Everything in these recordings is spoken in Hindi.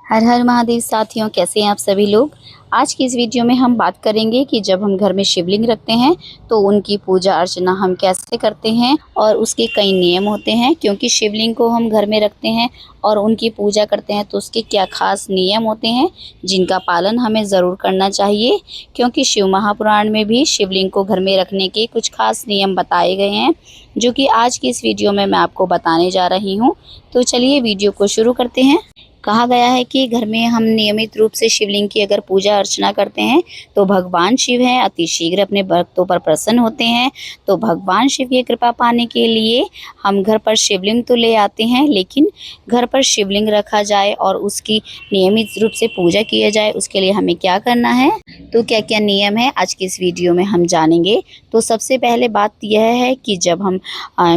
हर हर महादेव साथियों, कैसे हैं आप सभी लोग। आज की इस वीडियो में हम बात करेंगे कि जब हम घर में शिवलिंग रखते हैं तो उनकी पूजा अर्चना हम कैसे करते हैं और उसके कई नियम होते हैं। क्योंकि शिवलिंग को हम घर में रखते हैं और उनकी पूजा करते हैं तो उसके क्या खास नियम होते हैं जिनका पालन हमें ज़रूर करना चाहिए। क्योंकि शिव महापुराण में भी शिवलिंग को घर में रखने के कुछ खास नियम बताए गए हैं, जो कि आज की इस वीडियो में मैं आपको बताने जा रही हूँ। तो चलिए वीडियो को शुरू करते हैं। कहा गया है कि घर में हम नियमित रूप से शिवलिंग की अगर पूजा अर्चना करते हैं तो भगवान शिव हैं अति शीघ्र अपने भक्तों पर प्रसन्न होते हैं। तो भगवान शिव की कृपा पाने के लिए हम घर पर शिवलिंग तो ले आते हैं, लेकिन घर पर शिवलिंग रखा जाए और उसकी नियमित रूप से पूजा किया जाए, उसके लिए हमें क्या करना है, तो क्या क्या नियम है आज की इस वीडियो में हम जानेंगे। तो सबसे पहले बात यह है कि जब हम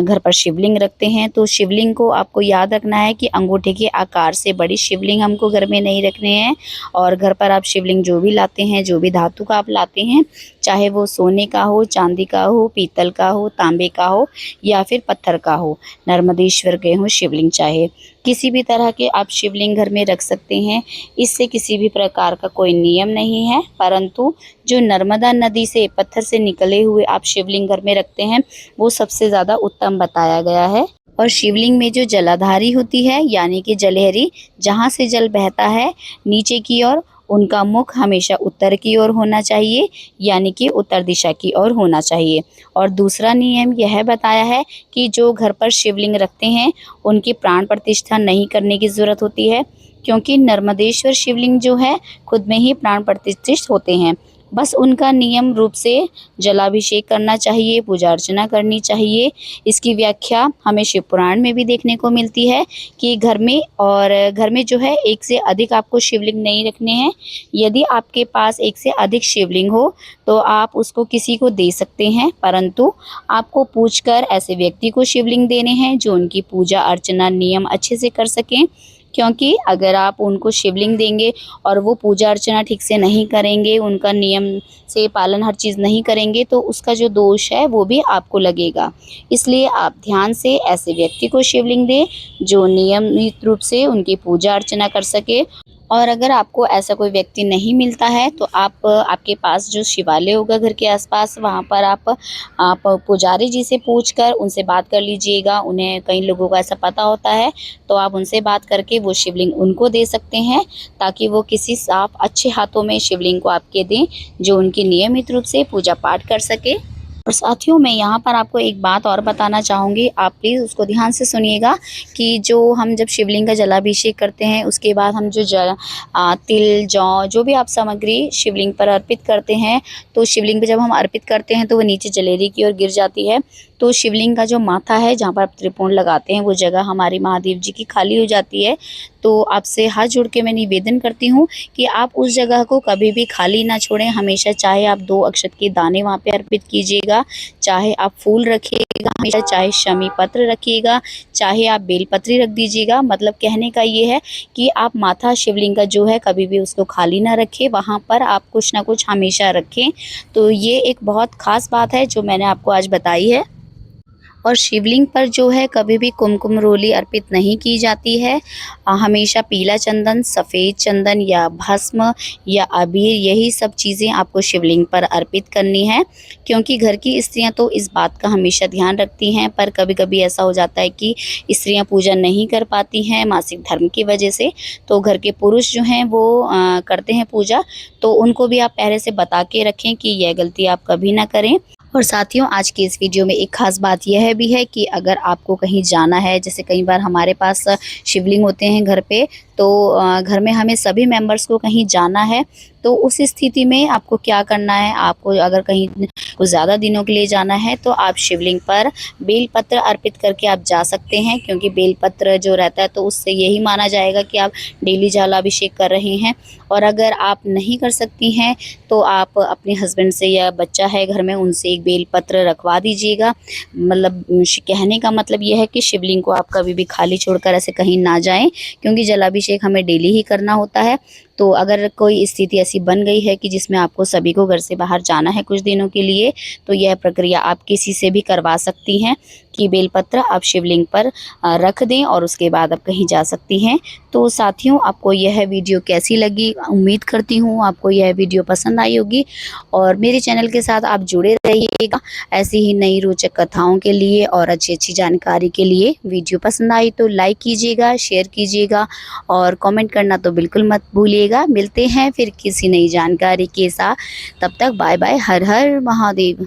घर पर शिवलिंग रखते हैं तो शिवलिंग को आपको याद रखना है कि अंगूठे के आकार से बड़ी शिवलिंग हमको घर में नहीं रखने हैं। और घर पर आप शिवलिंग जो भी लाते हैं, जो भी धातु का आप लाते हैं, चाहे वो सोने का हो, चांदी का हो, पीतल का हो, तांबे का हो या फिर पत्थर का हो, नर्मदेश्वर के हो शिवलिंग, चाहे किसी भी तरह के आप शिवलिंग घर में रख सकते हैं। इससे किसी भी प्रकार का कोई नियम नहीं है, परंतु जो नर्मदा नदी से पत्थर से निकले हुए आप शिवलिंग घर में रखते हैं वो सबसे ज़्यादा उत्तम बताया गया है। और शिवलिंग में जो जलाधारी होती है, यानी कि जलहरी, जहाँ से जल बहता है नीचे की ओर, उनका मुख हमेशा उत्तर की ओर होना चाहिए, यानी कि उत्तर दिशा की ओर होना चाहिए। और दूसरा नियम यह बताया है कि जो घर पर शिवलिंग रखते हैं उनकी प्राण प्रतिष्ठा नहीं करने की ज़रूरत होती है, क्योंकि नर्मदेश्वर शिवलिंग जो है खुद में ही प्राण प्रतिष्ठित होते हैं। बस उनका नियम रूप से जलाभिषेक करना चाहिए, पूजा अर्चना करनी चाहिए। इसकी व्याख्या हमें शिव पुराण में भी देखने को मिलती है कि घर में जो है एक से अधिक आपको शिवलिंग नहीं रखने हैं। यदि आपके पास एक से अधिक शिवलिंग हो तो आप उसको किसी को दे सकते हैं, परंतु आपको पूछकर ऐसे व्यक्ति को शिवलिंग देने हैं जो उनकी पूजा अर्चना नियम अच्छे से कर सकें। क्योंकि अगर आप उनको शिवलिंग देंगे और वो पूजा अर्चना ठीक से नहीं करेंगे, उनका नियम से पालन हर चीज़ नहीं करेंगे, तो उसका जो दोष है वो भी आपको लगेगा। इसलिए आप ध्यान से ऐसे व्यक्ति को शिवलिंग दें जो नियमित रूप से उनकी पूजा अर्चना कर सके। और अगर आपको ऐसा कोई व्यक्ति नहीं मिलता है तो आप आपके पास जो शिवालय होगा घर के आसपास, वहाँ पर आप पुजारी जी से पूछकर उनसे बात कर लीजिएगा। उन्हें कई लोगों को ऐसा पता होता है, तो आप उनसे बात करके वो शिवलिंग उनको दे सकते हैं, ताकि वो किसी साफ अच्छे हाथों में शिवलिंग को आपके दें जो उनकी नियमित रूप से पूजा पाठ कर सके। और साथियों, मैं यहाँ पर आपको एक बात और बताना चाहूँगी, आप प्लीज़ उसको ध्यान से सुनिएगा कि जो हम जब शिवलिंग का जलाभिषेक करते हैं उसके बाद हम जो तिल, जौ, जो भी आप सामग्री शिवलिंग पर अर्पित करते हैं, तो शिवलिंग पे जब हम अर्पित करते हैं तो वो नीचे जलेरी की ओर गिर जाती है। तो शिवलिंग का जो माथा है जहाँ पर आप त्रिपुंड लगाते हैं, वो जगह हमारी महादेव जी की खाली हो जाती है। तो आपसे हाथ जोड़ के मैं निवेदन करती हूँ कि आप उस जगह को कभी भी खाली ना छोड़ें। हमेशा चाहे आप 2 अक्षत के दाने वहाँ पे अर्पित कीजिएगा, चाहे आप फूल रखिएगा, हमेशा चाहे शमी पत्र रखिएगा, चाहे आप बेलपत्री रख दीजिएगा। मतलब कहने का ये है कि आप माथा शिवलिंग का जो है कभी भी उसको खाली ना रखें, वहाँ पर आप कुछ ना कुछ हमेशा रखें। तो ये एक बहुत ख़ास बात है जो मैंने आपको आज बताई है। और शिवलिंग पर जो है कभी भी कुमकुम रोली अर्पित नहीं की जाती है। हमेशा पीला चंदन, सफ़ेद चंदन या भस्म या अबीर, यही सब चीज़ें आपको शिवलिंग पर अर्पित करनी है। क्योंकि घर की स्त्रियां तो इस बात का हमेशा ध्यान रखती हैं, पर कभी कभी ऐसा हो जाता है कि स्त्रियां पूजा नहीं कर पाती हैं मासिक धर्म की वजह से, तो घर के पुरुष जो हैं वो करते हैं पूजा। तो उनको भी आप पहले से बता के रखें कि यह गलती आप कभी ना करें। और साथियों, आज की इस वीडियो में एक ख़ास बात यह भी है कि अगर आपको कहीं जाना है, जैसे कई बार हमारे पास शिवलिंग होते हैं घर पे, तो घर में हमें सभी मेंबर्स को कहीं जाना है, तो उस स्थिति में आपको क्या करना है, आपको अगर कहीं कुछ ज़्यादा दिनों के लिए जाना है तो आप शिवलिंग पर बेलपत्र अर्पित करके आप जा सकते हैं। क्योंकि बेलपत्र जो रहता है तो उससे यही माना जाएगा कि आप डेली जलाभिषेक कर रहे हैं। और अगर आप नहीं कर सकती हैं तो आप अपने हस्बैंड से, या बच्चा है घर में, उनसे एक बेलपत्र रखवा दीजिएगा। मतलब कहने का मतलब यह है कि शिवलिंग को आप कभी भी खाली छोड़कर ऐसे कहीं ना जाएं, क्योंकि जलाभिषेक हमें डेली ही करना होता है। तो अगर कोई स्थिति ऐसी बन गई है कि जिसमें आपको सभी को घर से बाहर जाना है कुछ दिनों के लिए, तो यह प्रक्रिया आप किसी से भी करवा सकती हैं। कि बेलपत्र आप शिवलिंग पर रख दें और उसके बाद आप कहीं जा सकती हैं। तो साथियों, आपको यह वीडियो कैसी लगी? उम्मीद करती हूँ आपको यह वीडियो पसंद आई होगी और मेरे चैनल के साथ आप जुड़े रहिएगा ऐसी ही नई रोचक कथाओं के लिए और अच्छी जानकारी के लिए। वीडियो पसंद आई तो लाइक कीजिएगा, शेयर कीजिएगा और कमेंट करना तो बिल्कुल मत भूलिएगा। मिलते हैं फिर किसी नई जानकारी के साथ, तब तक बाय बाय। हर हर महादेव।